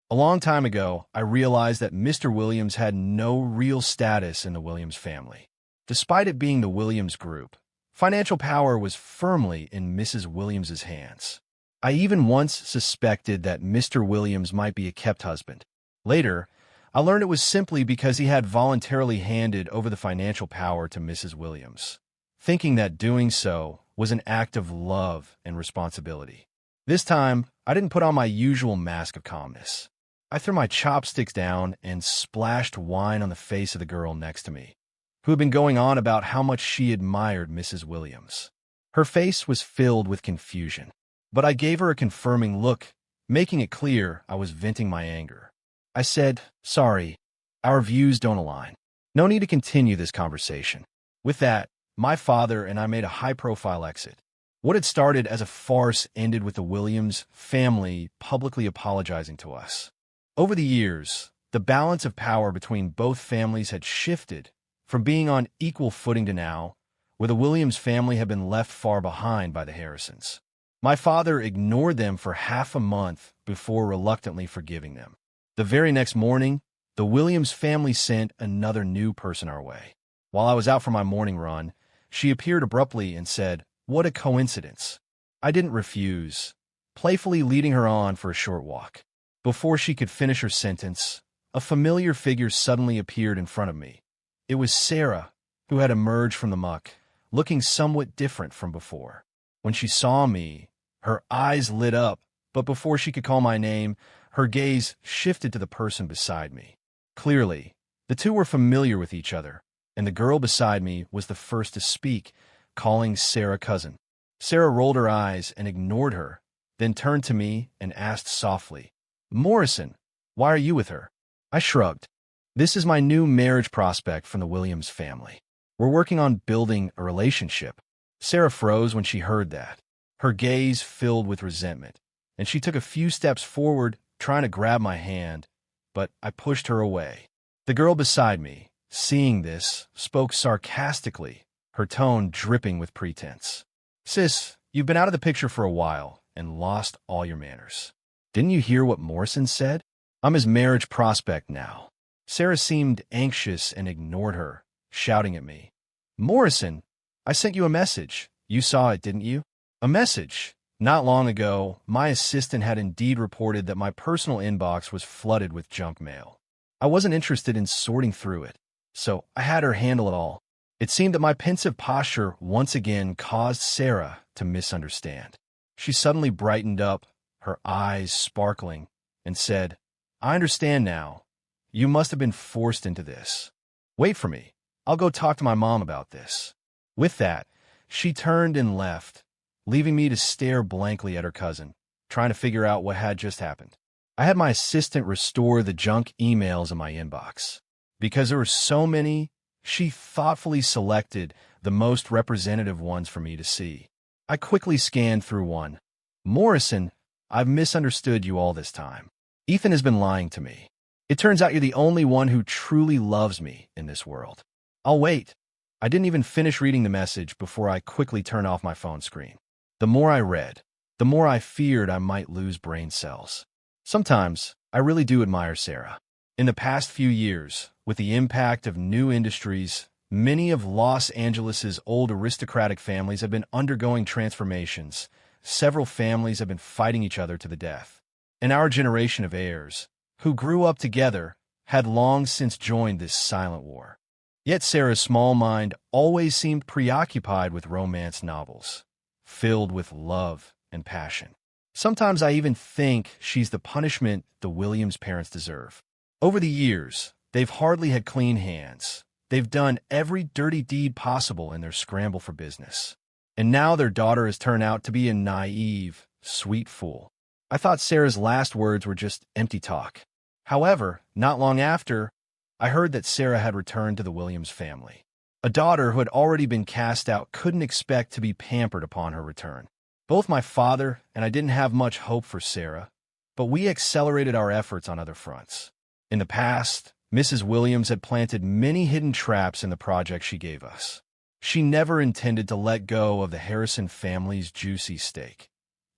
A long time ago, I realized that Mr. Williams had no real status in the Williams family. Despite it being the Williams Group, financial power was firmly in Mrs. Williams's hands. I even once suspected that Mr. Williams might be a kept husband. Later, I learned it was simply because he had voluntarily handed over the financial power to Mrs. Williams, thinking that doing so was an act of love and responsibility. This time, I didn't put on my usual mask of calmness. I threw my chopsticks down and splashed wine on the face of the girl next to me, who had been going on about how much she admired Mrs. Williams. Her face was filled with confusion, but I gave her a confirming look, making it clear I was venting my anger. I said, "Sorry, our views don't align. No need to continue this conversation." With that, my father and I made a high-profile exit. What had started as a farce ended with the Williams family publicly apologizing to us. Over the years, the balance of power between both families had shifted from being on equal footing to now, where the Williams family had been left far behind by the Harrisons. My father ignored them for half a month before reluctantly forgiving them. The very next morning, the Williams family sent another new person our way. While I was out for my morning run, she appeared abruptly and said, "What a coincidence." I didn't refuse, playfully leading her on for a short walk. Before she could finish her sentence, a familiar figure suddenly appeared in front of me. It was Sarah, who had emerged from the muck, looking somewhat different from before. When she saw me, her eyes lit up, but before she could call my name, her gaze shifted to the person beside me. Clearly, the two were familiar with each other, and the girl beside me was the first to speak, calling Sarah cousin. Sarah rolled her eyes and ignored her, then turned to me and asked softly, "Morrison, why are you with her?" I shrugged. "This is my new marriage prospect from the Williams family. We're working on building a relationship." Sarah froze when she heard that, her gaze filled with resentment, and she took a few steps forward, trying to grab my hand, but I pushed her away. The girl beside me, seeing this, spoke sarcastically, her tone dripping with pretense. "Sis, you've been out of the picture for a while and lost all your manners. Didn't you hear what Morrison said? I'm his marriage prospect now." Sarah seemed anxious and ignored her, shouting at me, "Morrison, I sent you a message. You saw it, didn't you?" A message? Not long ago, my assistant had indeed reported that my personal inbox was flooded with junk mail. I wasn't interested in sorting through it, so I had her handle it all. It seemed that my pensive posture once again caused Sarah to misunderstand. She suddenly brightened up, her eyes sparkling, and said, "I understand now. You must have been forced into this. Wait for me. I'll go talk to my mom about this." With that, she turned and left, leaving me to stare blankly at her cousin, trying to figure out what had just happened. I had my assistant restore the junk emails in my inbox. Because there were so many, she thoughtfully selected the most representative ones for me to see. I quickly scanned through one. "Morrison, I've misunderstood you all this time. Ethan has been lying to me. It turns out you're the only one who truly loves me in this world. I'll wait." I didn't even finish reading the message before I quickly turned off my phone screen. The more I read, the more I feared I might lose brain cells. Sometimes, I really do admire Sarah. In the past few years, with the impact of new industries, many of Los Angeles's old aristocratic families have been undergoing transformations. Several families have been fighting each other to the death. And our generation of heirs, who grew up together, had long since joined this silent war. Yet Sarah's small mind always seemed preoccupied with romance novels, filled with love and passion. Sometimes I even think she's the punishment the Williams parents deserve. Over the years, they've hardly had clean hands. They've done every dirty deed possible in their scramble for business. And now their daughter has turned out to be a naive, sweet fool. I thought Sarah's last words were just empty talk. However, not long after, I heard that Sarah had returned to the Williams family. A daughter who had already been cast out couldn't expect to be pampered upon her return. Both my father and I didn't have much hope for Sarah, but we accelerated our efforts on other fronts. In the past, Mrs. Williams had planted many hidden traps in the project she gave us. She never intended to let go of the Harrison family's juicy steak.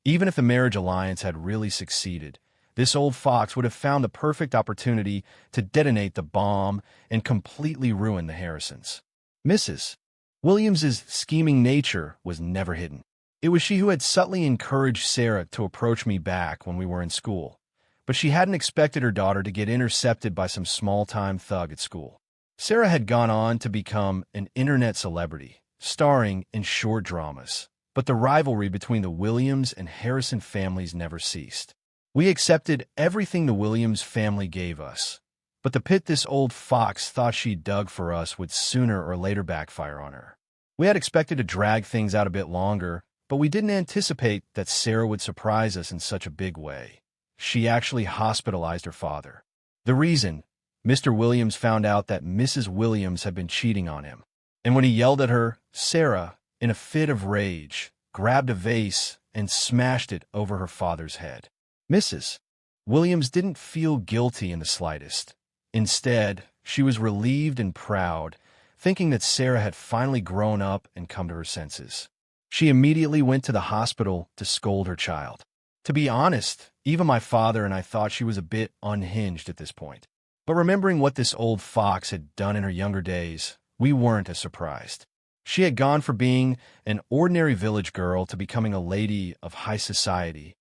Even if the marriage alliance had really succeeded, this old fox would have found the perfect opportunity to detonate the bomb and completely ruin the Harrisons. Mrs. Williams's scheming nature was never hidden. It was she who had subtly encouraged Sarah to approach me back when we were in school, but she hadn't expected her daughter to get intercepted by some small-time thug at school. Sarah had gone on to become an internet celebrity, starring in short dramas. But the rivalry between the Williams and Harrison families never ceased. We accepted everything the Williams family gave us, but the pit this old fox thought she dug for us would sooner or later backfire on her. We had expected to drag things out a bit longer, but we didn't anticipate that Sarah would surprise us in such a big way. She actually hospitalized her father. The reason? Mr. Williams found out that Mrs. Williams had been cheating on him. And when he yelled at her, Sarah, in a fit of rage, grabbed a vase and smashed it over her father's head. Mrs. Williams didn't feel guilty in the slightest. Instead, she was relieved and proud, thinking that Sarah had finally grown up and come to her senses. She immediately went to the hospital to scold her child. To be honest, even my father and I thought she was a bit unhinged at this point. But remembering what this old fox had done in her younger days, we weren't as surprised. She had gone from being an ordinary village girl to becoming a lady of high society,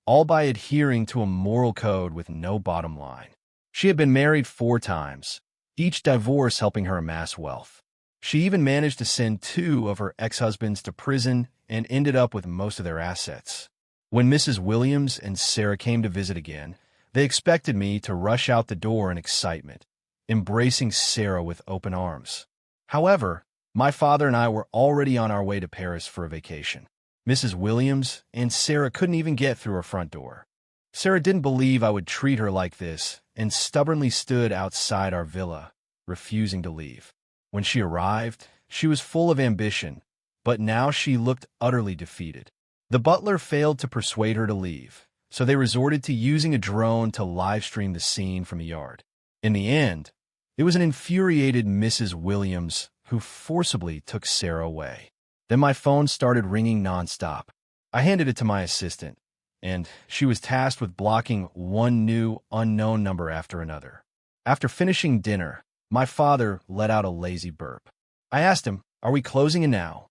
all by adhering to a moral code with no bottom line. She had been married 4 times, each divorce helping her amass wealth. She even managed to send 2 of her ex-husbands to prison and ended up with most of their assets. When Mrs. Williams and Sarah came to visit again, they expected me to rush out the door in excitement, embracing Sarah with open arms. However, my father and I were already on our way to Paris for a vacation. Mrs. Williams and Sarah couldn't even get through her front door. Sarah didn't believe I would treat her like this and stubbornly stood outside our villa, refusing to leave. When she arrived, she was full of ambition, but now she looked utterly defeated. The butler failed to persuade her to leave, so they resorted to using a drone to live-stream the scene from the yard. In the end, it was an infuriated Mrs. Williams who forcibly took Sarah away. Then my phone started ringing nonstop. I handed it to my assistant, and she was tasked with blocking one new, unknown number after another. After finishing dinner, my father let out a lazy burp. I asked him, "Are we closing in now?"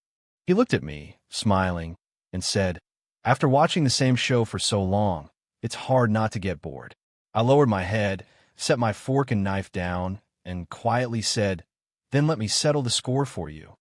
He looked at me, smiling, and said, "After watching the same show for so long, it's hard not to get bored." I lowered my head, set my fork and knife down, and quietly said, "Then let me settle the score for you."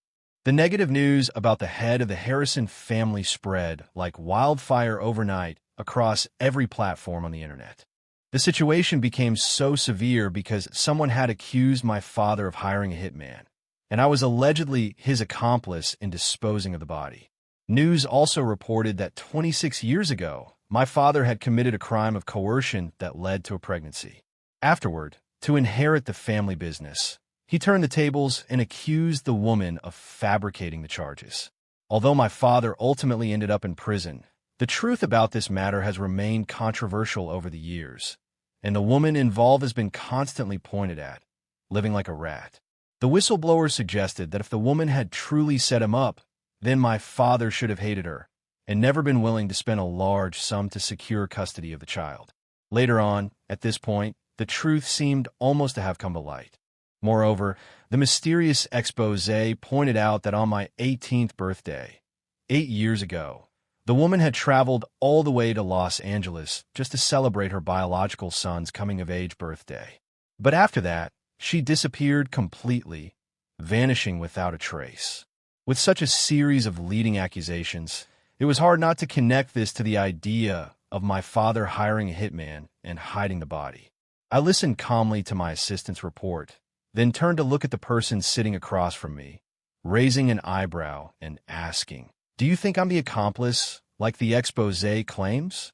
The negative news about the head of the Harrison family spread like wildfire overnight across every platform on the internet. The situation became so severe because someone had accused my father of hiring a hitman, and I was allegedly his accomplice in disposing of the body. News also reported that 26 years ago, my father had committed a crime of coercion that led to a pregnancy. Afterward, to inherit the family business, he turned the tables and accused the woman of fabricating the charges. Although my father ultimately ended up in prison, the truth about this matter has remained controversial over the years, and the woman involved has been constantly pointed at, living like a rat. The whistleblower suggested that if the woman had truly set him up, then my father should have hated her and never been willing to spend a large sum to secure custody of the child. Later on, at this point, the truth seemed almost to have come to light. Moreover, the mysterious expose pointed out that on my 18th birthday, 8 years ago, the woman had traveled all the way to Los Angeles just to celebrate her biological son's coming-of-age birthday. But after that, she disappeared completely, vanishing without a trace. With such a series of leading accusations, it was hard not to connect this to the idea of my father hiring a hitman and hiding the body. I listened calmly to my assistant's report, then turned to look at the person sitting across from me, raising an eyebrow and asking, "Do you think I'm the accomplice, like the expose claims?"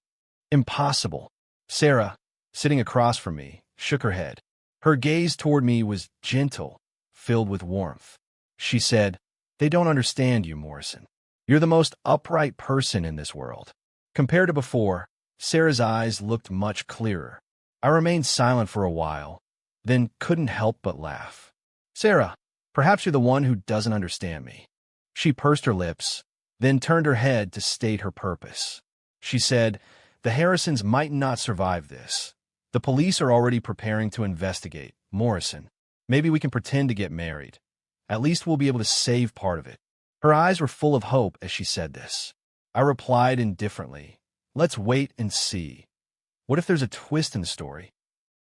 Impossible. Sarah, sitting across from me, shook her head. Her gaze toward me was gentle, filled with warmth. She said, "They don't understand you, Morrison. You're the most upright person in this world." Compared to before, Sarah's eyes looked much clearer. I remained silent for a while, then couldn't help but laugh. "Sarah, perhaps you're the one who doesn't understand me." She pursed her lips, then turned her head to state her purpose. She said, "The Harrisons might not survive this. The police are already preparing to investigate. Morrison, maybe we can pretend to get married. At least we'll be able to save part of it." Her eyes were full of hope as she said this. I replied indifferently, "Let's wait and see." What if there's a twist in the story?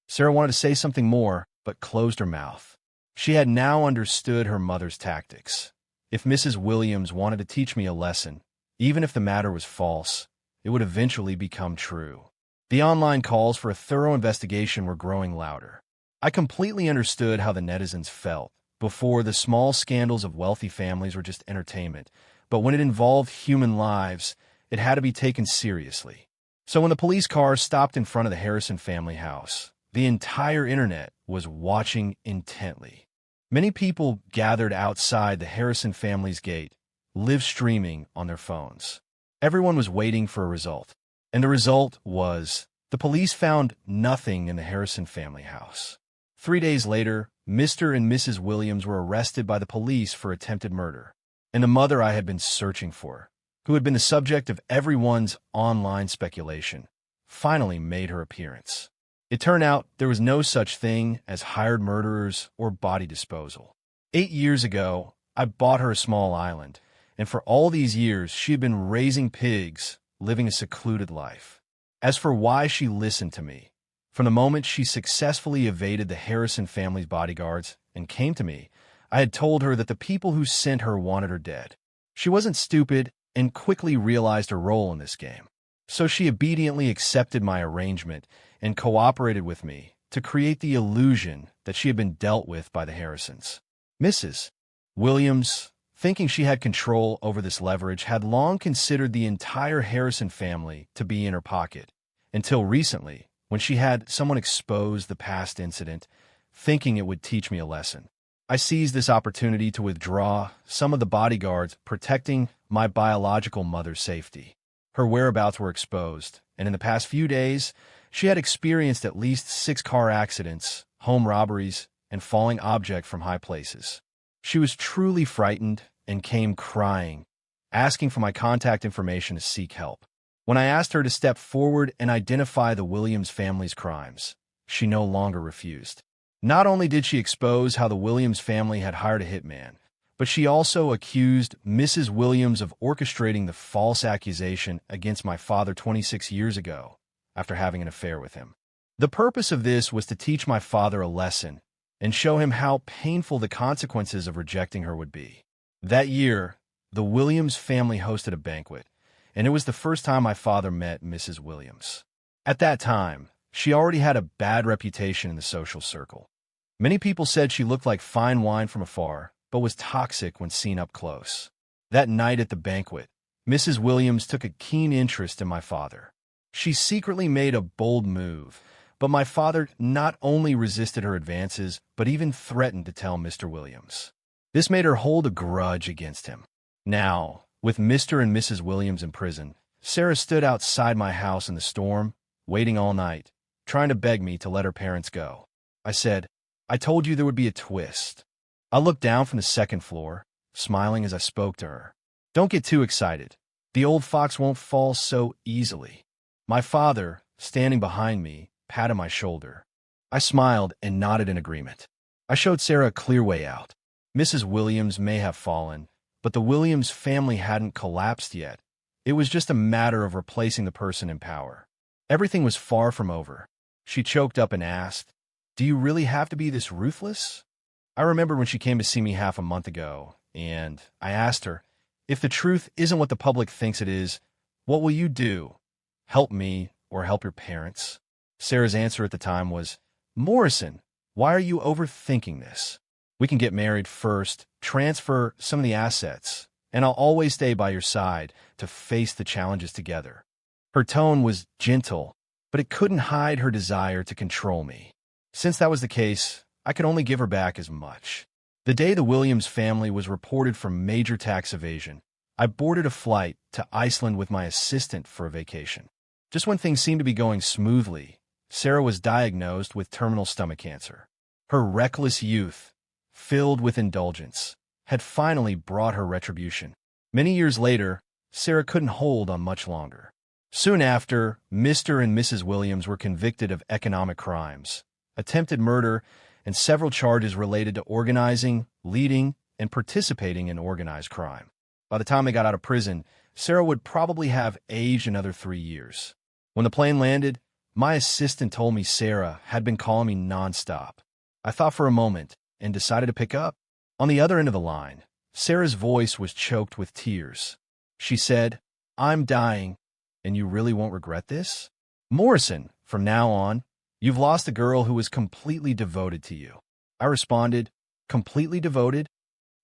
Sarah wanted to say something more, but closed her mouth. She had now understood her mother's tactics. If Mrs. Williams wanted to teach me a lesson, even if the matter was false, it would eventually become true. The online calls for a thorough investigation were growing louder. I completely understood how the netizens felt. Before, the small scandals of wealthy families were just entertainment, but when it involved human lives, it had to be taken seriously. So when the police car stopped in front of the Harrison family house, the entire internet was watching intently. Many people gathered outside the Harrison family's gate, live streaming on their phones. Everyone was waiting for a result. And the result was, the police found nothing in the Harrison family house. 3 days later, Mr. and Mrs. Williams were arrested by the police for attempted murder. And the mother I had been searching for, who had been the subject of everyone's online speculation, finally made her appearance. It turned out there was no such thing as hired murderers or body disposal. 8 years ago, I bought her a small island, and for all these years she had been raising pigs, living a secluded life. As for why she listened to me, from the moment she successfully evaded the Harrison family's bodyguards and came to me, I had told her that the people who sent her wanted her dead. She wasn't stupid and quickly realized her role in this game. So she obediently accepted my arrangement and cooperated with me to create the illusion that she had been dealt with by the Harrisons. Mrs. Williams, thinking she had control over this leverage, had long considered the entire Harrison family to be in her pocket, until recently, when she had someone expose the past incident, thinking it would teach me a lesson. I seized this opportunity to withdraw some of the bodyguards protecting my biological mother's safety. Her whereabouts were exposed, and in the past few days, she had experienced at least 6 car accidents, home robberies, and falling objects from high places. She was truly frightened and came crying, asking for my contact information to seek help. When I asked her to step forward and identify the Williams family's crimes, she no longer refused. Not only did she expose how the Williams family had hired a hitman, but she also accused Mrs. Williams of orchestrating the false accusation against my father 26 years ago after having an affair with him. The purpose of this was to teach my father a lesson and show him how painful the consequences of rejecting her would be. That year, the Williams family hosted a banquet, and it was the first time my father met Mrs. Williams. At that time, she already had a bad reputation in the social circle. Many people said she looked like fine wine from afar, but was toxic when seen up close. That night at the banquet, Mrs. Williams took a keen interest in my father. She secretly made a bold move, but my father not only resisted her advances, but even threatened to tell Mr. Williams. This made her hold a grudge against him. Now, with Mr. and Mrs. Williams in prison, Sarah stood outside my house in the storm, waiting all night, trying to beg me to let her parents go. I said, "I told you there would be a twist." I looked down from the second floor, smiling as I spoke to her. "Don't get too excited. The old fox won't fall so easily." My father, standing behind me, patted my shoulder. I smiled and nodded in agreement. I showed Sarah a clear way out. Mrs. Williams may have fallen, but the Williams family hadn't collapsed yet. It was just a matter of replacing the person in power. Everything was far from over. She choked up and asked, "Do you really have to be this ruthless?" I remember when she came to see me half a month ago, and I asked her, "If the truth isn't what the public thinks it is, what will you do? Help me or help your parents?" Sarah's answer at the time was, "Morrison, why are you overthinking this? We can get married first, transfer some of the assets, and I'll always stay by your side to face the challenges together." Her tone was gentle, but it couldn't hide her desire to control me. Since that was the case, I could only give her back as much. The day the Williams family was reported for major tax evasion, I boarded a flight to Iceland with my assistant for a vacation. Just when things seemed to be going smoothly, Sarah was diagnosed with terminal stomach cancer. Her reckless youth, filled with indulgence, had finally brought her retribution. Many years later, Sarah couldn't hold on much longer. Soon after, Mr. and Mrs. Williams were convicted of economic crimes, attempted murder, and several charges related to organizing, leading, and participating in organized crime. By the time they got out of prison, Sarah would probably have aged another 3 years. When the plane landed, My assistant told me Sarah had been calling me nonstop. I thought for a moment and decided to pick up. On the other end of the line, Sarah's voice was choked with tears. She said, "I'm dying, and you really won't regret this? Morrison, from now on, you've lost a girl who was completely devoted to you." I responded, "Completely devoted?"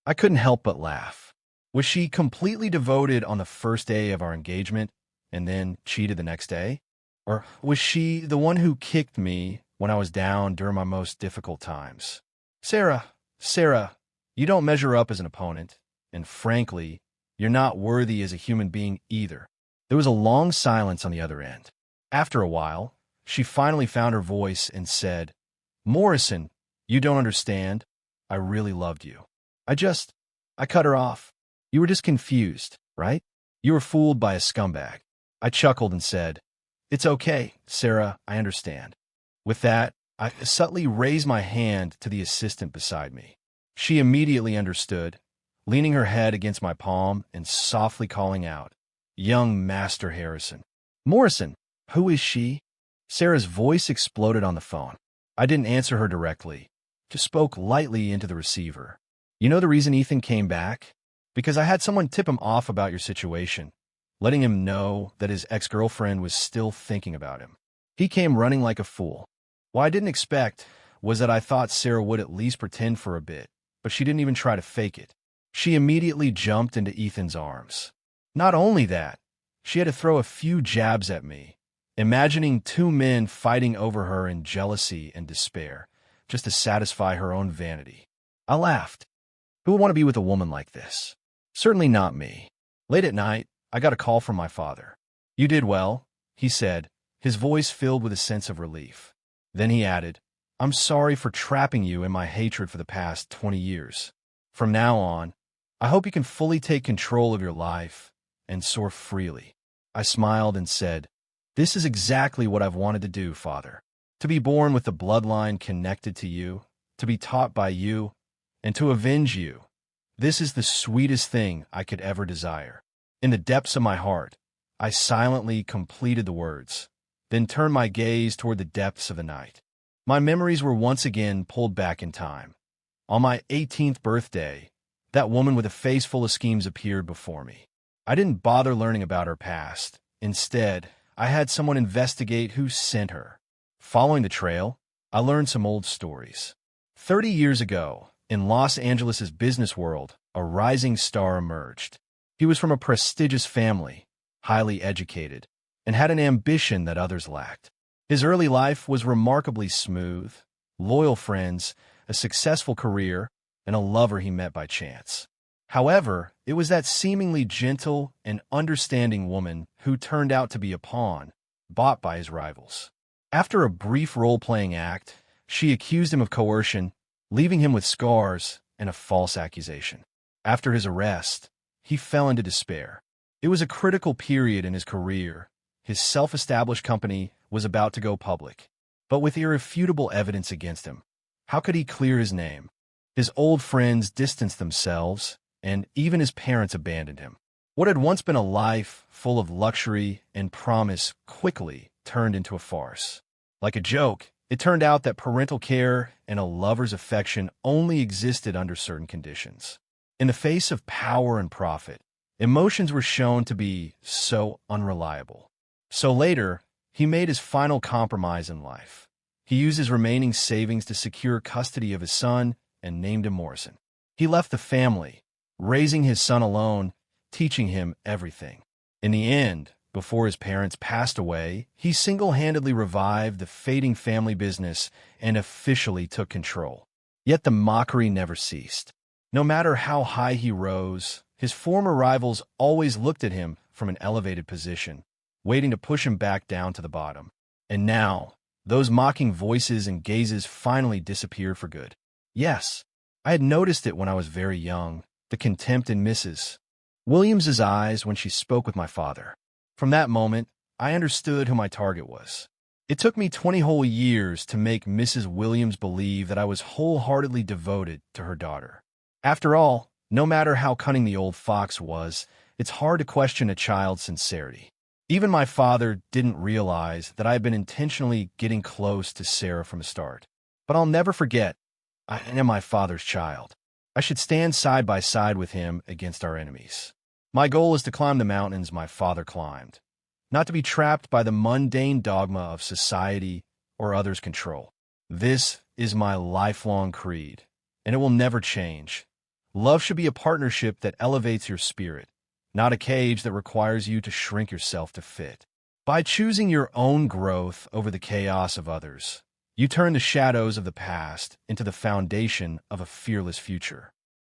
I couldn't help but laugh. Was she completely devoted on the first day of our engagement and then cheated the next day? Or was she the one who kicked me when I was down during my most difficult times? Sarah, you don't measure up as an opponent, and frankly, you're not worthy as a human being either. There was a long silence on the other end. After a while, she finally found her voice and said, "Morrison, you don't understand. I really loved you. I cut her off. You were just confused, right? You were fooled by a scumbag." I chuckled and said, "It's okay, Sarah, I understand." With that, I subtly raised my hand to the assistant beside me. She immediately understood, leaning her head against my palm and softly calling out, "Young Master Harrison." "Morrison, who is she?" Sarah's voice exploded on the phone. I didn't answer her directly, just spoke lightly into the receiver. "You know the reason Ethan came back? Because I had someone tip him off about your situation, letting him know that his ex-girlfriend was still thinking about him. He came running like a fool. What I didn't expect was that I thought Sarah would at least pretend for a bit, but she didn't even try to fake it. She immediately jumped into Ethan's arms. Not only that, she had to throw a few jabs at me, imagining two men fighting over her in jealousy and despair, just to satisfy her own vanity. I laughed. Who would want to be with a woman like this? Certainly not me. Late at night, I got a call from my father. "You did well," he said, his voice filled with a sense of relief. Then he added, "I'm sorry for trapping you in my hatred for the past 20 years. From now on, I hope you can fully take control of your life and soar freely." I smiled and said, "This is exactly what I've wanted to do, Father. To be born with the bloodline connected to you, to be taught by you, and to avenge you. This is the sweetest thing I could ever desire." In the depths of my heart, I silently completed the words, then turned my gaze toward the depths of the night. My memories were once again pulled back in time. On my 18th birthday, that woman with a face full of schemes appeared before me. I didn't bother learning about her past. Instead, I had someone investigate who sent her. Following the trail, I learned some old stories. 30 years ago, in Los Angeles' business world, a rising star emerged. He was from a prestigious family, highly educated, and had an ambition that others lacked. His early life was remarkably smooth, loyal friends, a successful career, and a lover he met by chance. However, it was that seemingly gentle and understanding woman who turned out to be a pawn, bought by his rivals. After a brief role-playing act, she accused him of coercion, leaving him with scars and a false accusation. After his arrest, he fell into despair. It was a critical period in his career. His self-established company was about to go public, but with irrefutable evidence against him. How could he clear his name? His old friends distanced themselves, and even his parents abandoned him. What had once been a life full of luxury and promise quickly turned into a farce. Like a joke, it turned out that parental care and a lover's affection only existed under certain conditions. In the face of power and profit, emotions were shown to be so unreliable. So later, he made his final compromise in life. He used his remaining savings to secure custody of his son and named him Morrison. He left the family, raising his son alone, teaching him everything. In the end, before his parents passed away, he single-handedly revived the fading family business and officially took control. Yet the mockery never ceased. No matter how high he rose, his former rivals always looked at him from an elevated position, waiting to push him back down to the bottom. And now, those mocking voices and gazes finally disappeared for good. Yes, I had noticed it when I was very young, the contempt in Mrs. Williams's eyes when she spoke with my father. From that moment, I understood who my target was. It took me 20 whole years to make Mrs. Williams believe that I was wholeheartedly devoted to her daughter. After all, no matter how cunning the old fox was, it's hard to question a child's sincerity. Even my father didn't realize that I had been intentionally getting close to Sarah from the start. But I'll never forget, I am my father's child. I should stand side by side with him against our enemies. My goal is to climb the mountains my father climbed, not to be trapped by the mundane dogma of society or others' control. This is my lifelong creed, and it will never change. Love should be a partnership that elevates your spirit, not a cage that requires you to shrink yourself to fit. By choosing your own growth over the chaos of others, you turn the shadows of the past into the foundation of a fearless future.